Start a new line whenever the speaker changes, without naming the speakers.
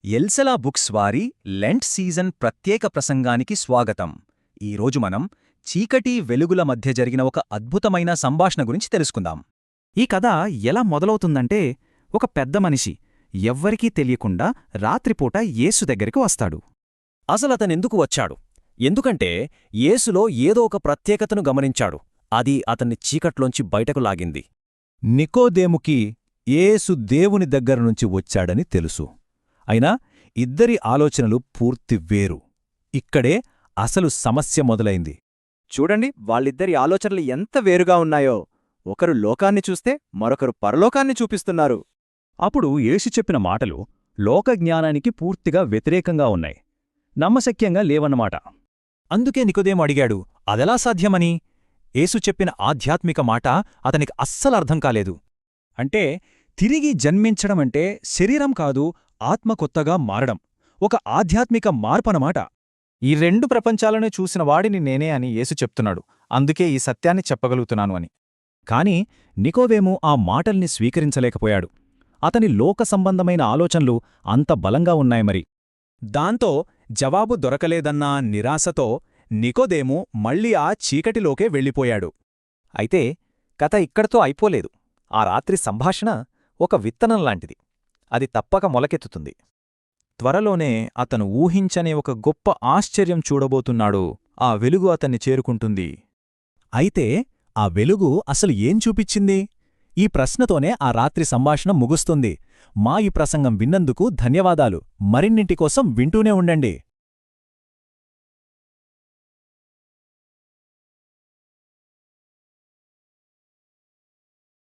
ఎల్సలా books వారి Lent season ప్రత్యేక ప్రసంగానికి స్వాగతం. ఈరోజు మనం చీకటి వెలుగుల మధ్య జరిగిన ఒక అద్భుతమైన సంభాషణ గురించి తెలుసుకుందాం.
ఈ కథ ఎలా మొదలవుతుందంటే, ఒక పెద్ద మనిషి ఎవ్వరికీ తెలియకుండా రాత్రిపూట యేసు దగ్గరికి వస్తాడు.
అసలతనెందుకు వచ్చాడు? ఎందుకంటే యేసులో ఏదో ఒక ప్రత్యేకతను గమనించాడు. అది అతన్ని చీకట్లోంచి బయటకు లాగింది.
నికోదేముకి యేసు దేవుని దగ్గరనుంచి వచ్చాడని తెలుసు. అయినా ఇద్దరి ఆలోచనలు పూర్తి వేరు. ఇక్కడే అసలు సమస్య మొదలైంది.
చూడండి, వాళ్ళిద్దరి ఆలోచనలు ఎంత వేరుగా ఉన్నాయో. ఒకరు లోకాన్ని చూస్తే మరొకరు పరలోకాన్ని చూపిస్తున్నారు.
అప్పుడు యేసు చెప్పిన మాటలు లోకజ్ఞానానికి పూర్తిగా వ్యతిరేకంగా ఉన్నాయి. నమ్మశక్యంగా లేవన్నమాట.
అందుకే నికోదేము అడిగాడు, అదెలా సాధ్యమని? యేసు చెప్పిన ఆధ్యాత్మిక మాట అతనికి అస్సలర్థం కాలేదు.
అంటే తిరిగి జన్మించడమంటే శరీరం కాదు, ఆత్మ కొత్తగా మారడం, ఒక ఆధ్యాత్మిక మార్పనమాట.
ఈ రెండు ప్రపంచాలను చూసిన వాడిని నేనే అని యేసు చెప్తున్నాడు. అందుకే ఈ సత్యాన్ని చెప్పగలుగుతున్నాను అని.
కాని నికోదేము ఆ మాటల్ని స్వీకరించలేకపోయాడు. అతని లోక సంబంధమైన ఆలోచనలు అంత బలంగా ఉన్నాయిమరి. దాంతో జవాబు దొరకలేదన్న నిరాశతో నికోదేము మళ్ళీ ఆ చీకటిలోకే వెళ్ళిపోయాడు.
అయితే కథ ఇక్కడితో అయిపోలేదు. ఆ రాత్రి సంభాషణ ఒక విత్తనంలాంటిది. అది తప్పక మొలకెత్తుతుంది.
త్వరలోనే అతను ఊహించని ఒక గొప్ప ఆశ్చర్యం చూడబోతున్నాడు. ఆ వెలుగు అతన్ని చేరుకుంటుంది. అయితే ఆ వెలుగు అసలు ఏం చూపించింది? ఈ ప్రశ్నతోనే ఆ రాత్రి సంభాషణ ముగుస్తుంది. మా ఈ ప్రసంగం విన్నందుకు ధన్యవాదాలు. మరిన్నింటి కోసం వింటూనే ఉండండి.